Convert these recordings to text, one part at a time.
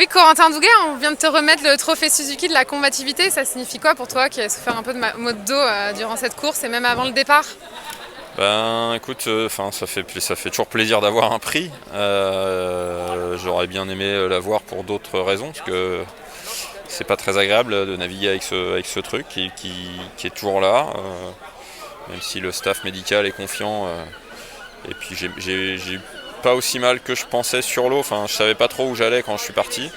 Oui, Corentin Douguet, on vient de te remettre le trophée Suzuki de la combativité. Ça signifie quoi pour toi qui a souffert un peu de maux de dos durant cette course et même avant le départ? Ben écoute, ça fait toujours plaisir d'avoir un prix. J'aurais bien aimé l'avoir pour d'autres raisons, parce que c'est pas très agréable de naviguer avec ce truc qui est toujours là, même si le staff médical est confiant. Et puis j'ai pas aussi mal que je pensais sur l'eau, enfin je savais pas trop où j'allais quand je suis parti.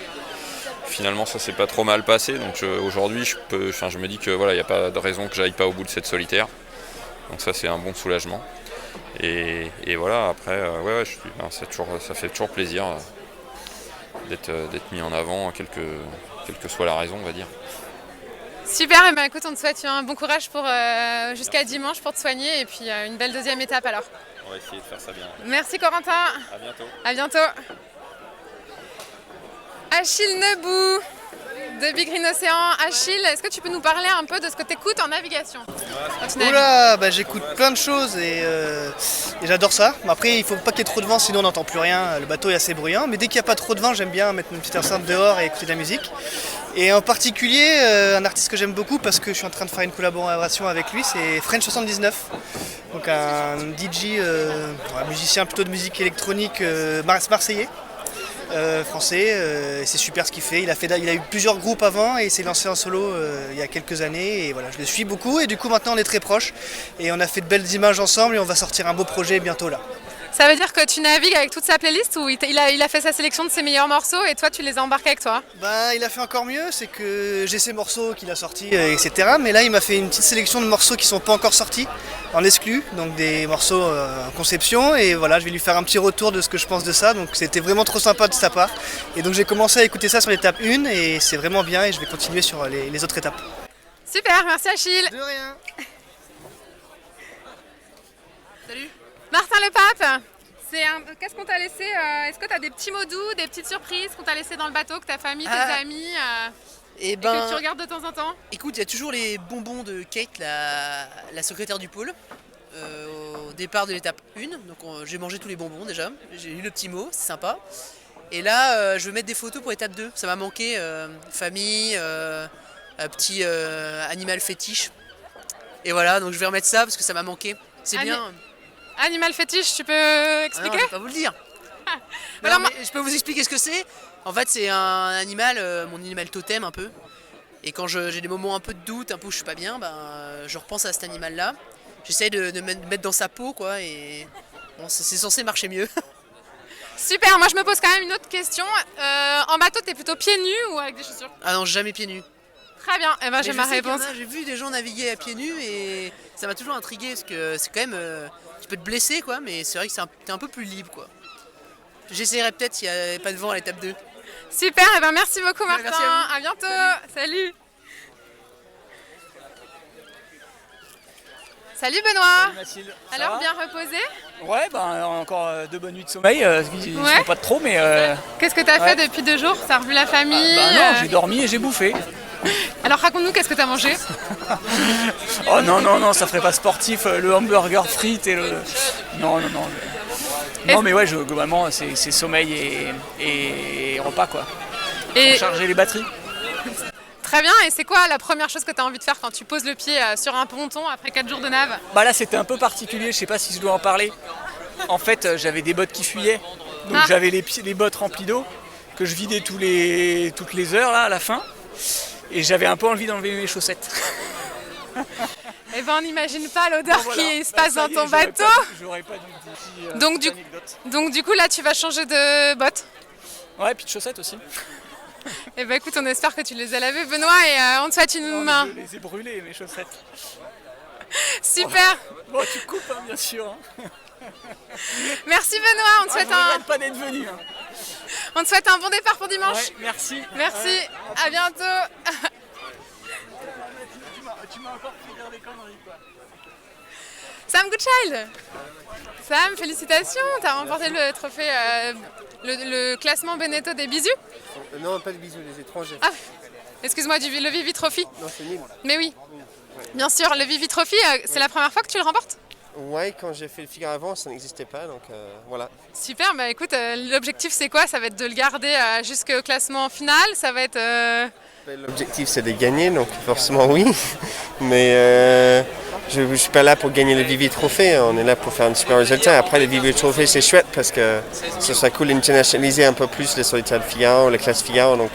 Finalement ça s'est pas trop mal passé, donc aujourd'hui je me dis que voilà, il n'y a pas de raison que j'aille pas au bout de cette solitaire. Donc ça c'est un bon soulagement. Et voilà, après, ça fait toujours plaisir d'être mis en avant, quelle que soit la raison, on va dire. Super, et ben écoute, on te souhaite un bon courage pour jusqu'à dimanche pour te soigner et puis une belle deuxième étape alors. On va essayer de faire ça bien. Merci Corentin. À bientôt. À bientôt. Achille Nebou de Big Green Océan. Achille, est-ce que tu peux nous parler un peu de ce que tu écoutes en navigation? Oula, j'écoute plein de choses et j'adore ça. Après, il faut pas qu'il y ait trop de vent, sinon on n'entend plus rien. Le bateau est assez bruyant, mais dès qu'il n'y a pas trop de vent, j'aime bien mettre une petite enceinte dehors et écouter de la musique. Et en particulier, un artiste que j'aime beaucoup parce que je suis en train de faire une collaboration avec lui, c'est French79. Donc un DJ, un musicien plutôt de musique électronique marseillais. Français, et c'est super ce qu'il fait. Il a eu plusieurs groupes avant et il s'est lancé en solo il y a quelques années et voilà, je le suis beaucoup et du coup maintenant on est très proches et on a fait de belles images ensemble et on va sortir un beau projet bientôt là. Ça veut dire que tu navigues avec toute sa playlist ou il a fait sa sélection de ses meilleurs morceaux et toi tu les as embarqués avec toi? Il a fait encore mieux, c'est que j'ai ses morceaux qu'il a sortis, etc. Mais là il m'a fait une petite sélection de morceaux qui sont pas encore sortis, en exclu, donc des morceaux en conception. Et voilà, je vais lui faire un petit retour de ce que je pense de ça, donc c'était vraiment trop sympa de sa part. Et donc j'ai commencé à écouter ça sur l'étape 1 et c'est vraiment bien et je vais continuer sur les autres étapes. Super, merci Achille. De rien. Salut. Martin Le Pape, qu'est-ce qu'on t'a laissé? Est-ce que tu as des petits mots doux, des petites surprises qu'on t'a laissé dans le bateau, que ta famille, tes amis et que tu regardes de temps en temps? Écoute, il y a toujours les bonbons de Kate, la secrétaire du pôle, au départ de l'étape 1. Donc j'ai mangé tous les bonbons déjà, j'ai eu le petit mot, c'est sympa. Et là, je vais mettre des photos pour l'étape 2. Ça m'a manqué, famille, un petit animal fétiche. Et voilà, donc je vais remettre ça parce que ça m'a manqué. C'est bien. Animal fétiche, tu peux expliquer? Non, je vais pas vous le dire. Mais je peux vous expliquer ce que c'est. En fait, c'est un animal, mon animal totem un peu. Et quand j'ai des moments un peu de doute, un peu où je suis pas bien, je repense à cet animal-là. J'essaie de me mettre dans sa peau, quoi. Et bon, c'est censé marcher mieux. Super, moi je me pose quand même une autre question. En bateau, t'es plutôt pieds nus ou avec des chaussures? Ah non, jamais pieds nus. Très bien, et j'ai ma réponse. J'ai vu des gens naviguer à pieds nus et ça m'a toujours intrigué parce que c'est quand même. Tu peux te blesser, quoi, mais c'est vrai que t'es un peu plus libre, quoi. J'essaierai peut-être s'il n'y a pas de vent à l'étape 2. Super, merci beaucoup Martin. Merci à bientôt. Salut. Salut Benoît. Salut Mathilde. Alors, bien reposé? Ouais, encore 2 bonnes nuits de sommeil, qui ne sont pas de trop, mais... Qu'est-ce que t'as fait depuis 2 jours? T'as revu la famille? Non, j'ai dormi et j'ai bouffé. Alors raconte-nous, qu'est-ce que t'as mangé? Oh non, ça ferait pas sportif, le hamburger frites et le... Non. Non mais ouais, globalement, c'est sommeil et repas, quoi. Pour charger les batteries. Très bien, et c'est quoi la première chose que tu as envie de faire quand tu poses le pied sur un ponton après 4 jours de nave? Là c'était un peu particulier, je sais pas si je dois en parler. En fait j'avais des bottes qui fuyaient, donc j'avais les bottes remplies d'eau que je vidais toutes les heures là à la fin. Et j'avais un peu envie d'enlever mes chaussettes. Eh ben on n'imagine pas l'odeur qui se passe dans ton bateau. J'aurais pas dû dire. Donc du coup là tu vas changer de bottes? Ouais, et puis de chaussettes aussi. Eh ben écoute, on espère que tu les as lavées Benoît et on te souhaite une main. Je les ai brûlées mes chaussettes. Super. Bon tu coupes bien sûr. Merci Benoît, on te souhaite pas d'être venu. On te souhaite un bon départ pour dimanche. Ouais, merci. Merci, à bientôt. Tu m'as encore fait dire des conneries, quoi. Sam Goodchild. Sam, félicitations, t'as remporté le trophée, le classement Beneteau des bisous. Non, pas de bisous, les étrangers. Ah, excuse-moi, le Vivi Trophy. Non, c'est nul. Mais oui, bien sûr, le Vivi Trophy, c'est la première fois que tu le remportes? Ouais, quand j'ai fait le Figaro avant, ça n'existait pas, donc voilà. Super, bah écoute, l'objectif c'est quoi? Ça va être de le garder jusqu'au classement final, ça va être... L'objectif c'est de gagner, donc forcément oui, mais je ne suis pas là pour gagner le Vivi Trophée, on est là pour faire un super résultat. Après le Vivi Trophée c'est chouette parce que ce serait cool d'internationaliser un peu plus les solitaires de Figaro, les classes Figaro, donc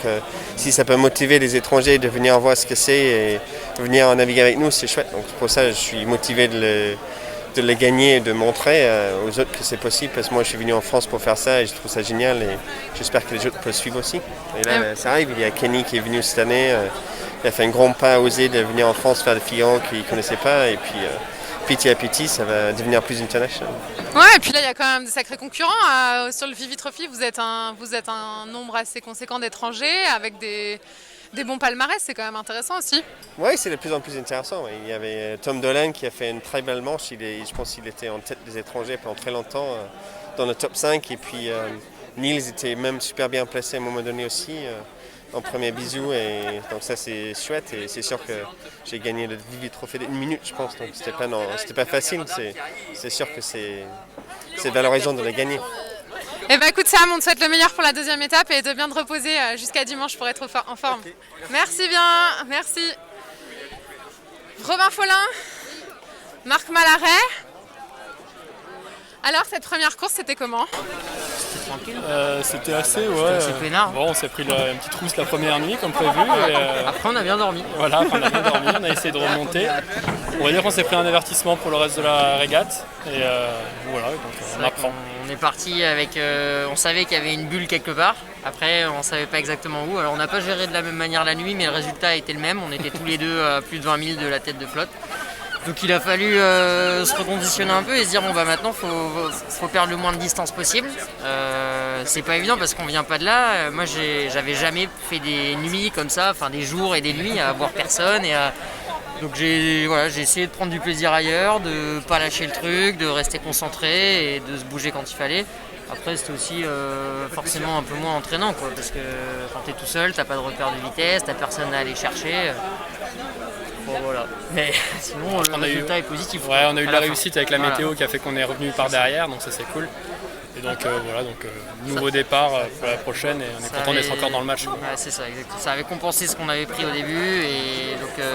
si ça peut motiver les étrangers de venir voir ce que c'est et venir naviguer avec nous, c'est chouette. Donc pour ça je suis motivé de le gagner et de montrer aux autres que c'est possible, parce que moi je suis venu en France pour faire ça et je trouve ça génial et j'espère que les autres peuvent suivre aussi. Et là ça arrive, il y a Kenny qui est venu cette année, il a fait un grand pas, osé de venir en France faire des Figaro qu'il ne connaissait pas, et puis petit à petit ça va devenir plus international. Ouais, et puis là il y a quand même des sacrés concurrents sur le Vivi Trophy, vous êtes un nombre assez conséquent d'étrangers avec des bons palmarès, c'est quand même intéressant aussi. Oui, c'est de plus en plus intéressant. Il y avait Tom Dolan qui a fait une très belle manche. Je pense qu'il était en tête des étrangers pendant très longtemps dans le top 5. Et puis Niels était même super bien placé à un moment donné aussi en premier bisou. Et donc ça c'est chouette. Et c'est sûr que j'ai gagné le Vivi Trophée d'1 minute, je pense. Donc c'était pas facile. C'est sûr que c'est valorisant de le gagner. Eh ben écoute Sam, on te souhaite le meilleur pour la deuxième étape et de bien te reposer jusqu'à dimanche pour être en forme. Okay. Merci bien, merci. Robin Follin, Marc Malaret. Alors cette première course, c'était comment? C'était tranquille. C'était assez, ouais. C'était peinard. Bon, on s'est pris une petite trousse la première nuit, comme prévu. Et, après, on a bien dormi. Voilà, après, on a bien dormi, on a essayé de remonter. On va dire qu'on s'est pris un avertissement pour le reste de la régate. Et voilà, donc on apprend. On est parti avec... on savait qu'il y avait une bulle quelque part. Après, on ne savait pas exactement où. Alors, on n'a pas géré de la même manière la nuit, mais le résultat a été le même. On était tous les deux à plus de 20 000 de la tête de flotte. Donc il a fallu se reconditionner un peu et se dire bon bah maintenant faut perdre le moins de distance possible. C'est pas évident parce qu'on vient pas de là. Moi j'avais jamais fait des nuits comme ça, enfin des jours et des nuits à voir personne donc j'ai essayé de prendre du plaisir ailleurs, de pas lâcher le truc, de rester concentré et de se bouger quand il fallait. Après c'était aussi forcément un peu moins entraînant quoi, parce que quand t'es tout seul, t'as pas de repère de vitesse, t'as personne à aller chercher. Bon, voilà. Mais sinon le résultat est positif. Ouais, on a eu de la réussite avec la météo qui a fait qu'on est revenu par derrière, donc ça c'est cool. Et donc voilà, donc nouveau départ pour la prochaine et on est content d'être encore dans le match. Ouais, c'est ça, exactement. Ça avait compensé ce qu'on avait pris au début et donc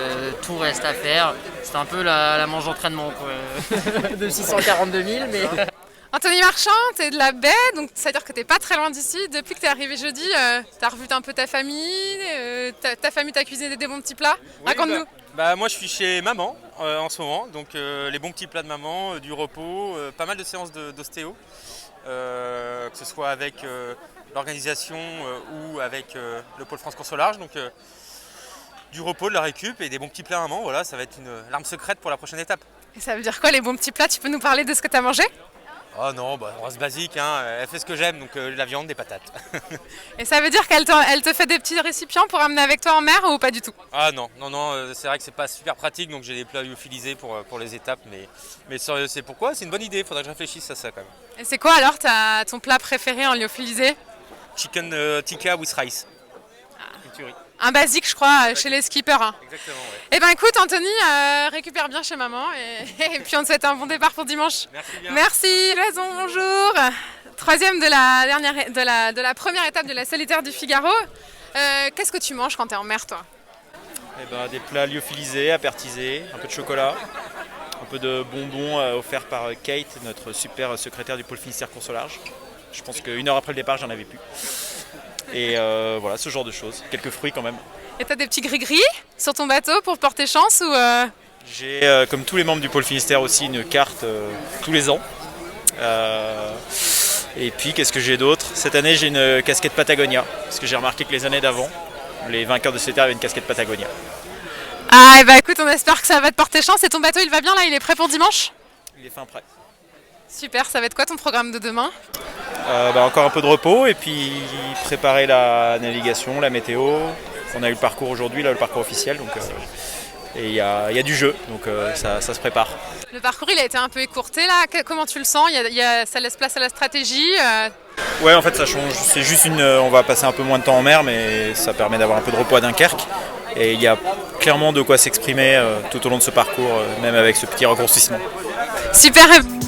tout reste à faire. C'était un peu la manche d'entraînement quoi. De 642 000 mais... Anthony Marchand, tu es de la baie, donc c'est-à-dire que tu n'es pas très loin d'ici. Depuis que tu es arrivé jeudi, tu as revu un peu ta famille, ta famille t'a cuisiné des bons petits plats. Oui, raconte-nous. Moi je suis chez maman en ce moment, donc les bons petits plats de maman, du repos, pas mal de séances d'ostéo, que ce soit avec l'organisation ou avec le pôle France Course au Large. Donc du repos, de la récup et des bons petits plats à maman, voilà, ça va être l'arme secrète pour la prochaine étape. Et ça veut dire quoi les bons petits plats? Tu peux nous parler de ce que tu as mangé? Oh non, on reste basique, hein. Elle fait ce que j'aime, donc la viande, des patates. Et ça veut dire qu'elle te fait des petits récipients pour amener avec toi en mer ou pas du tout? Ah non, c'est vrai que c'est pas super pratique, donc j'ai des plats lyophilisés pour les étapes, mais c'est pourquoi? C'est une bonne idée, il faudrait que je réfléchisse à ça quand même. Et c'est quoi alors ton plat préféré en lyophilisé? Chicken tikka with rice. Un basique, je crois, chez les skippers. Hein. Exactement, ouais. Eh ben écoute, Anthony, récupère bien chez maman et puis on te souhaite un bon départ pour dimanche. Merci bien. Merci, Jason, bonjour. Troisième de la première étape de la solitaire du Figaro. Qu'est-ce que tu manges quand tu es en mer, toi? Des plats lyophilisés, apertisés, un peu de chocolat, un peu de bonbons offerts par Kate, notre super secrétaire du pôle Finistère Course au Large. Je pense qu'une heure après le départ, j'en avais plus. Et voilà, ce genre de choses. Quelques fruits quand même. Et t'as des petits gris-gris sur ton bateau pour porter chance ou J'ai, comme tous les membres du pôle Finistère aussi, une carte tous les ans. Et puis, qu'est-ce que j'ai d'autre? Cette année, j'ai une casquette Patagonia. Parce que j'ai remarqué que les années d'avant, les vainqueurs de cette année avaient une casquette Patagonia. Ah, et bah écoute, on espère que ça va te porter chance. Et ton bateau, il va bien là? Il est prêt pour dimanche? Il est fin prêt. Super, ça va être quoi ton programme de demain? Encore un peu de repos et puis préparer la navigation, la météo. On a eu le parcours aujourd'hui, là le parcours officiel, donc et il y a du jeu, donc ça se prépare. Le parcours il a été un peu écourté là, comment tu le sens? Ça laisse place à la stratégie Ouais, en fait ça change, c'est juste on va passer un peu moins de temps en mer, mais ça permet d'avoir un peu de repos à Dunkerque. Et il y a clairement de quoi s'exprimer tout au long de ce parcours, même avec ce petit raccourcissement. Super.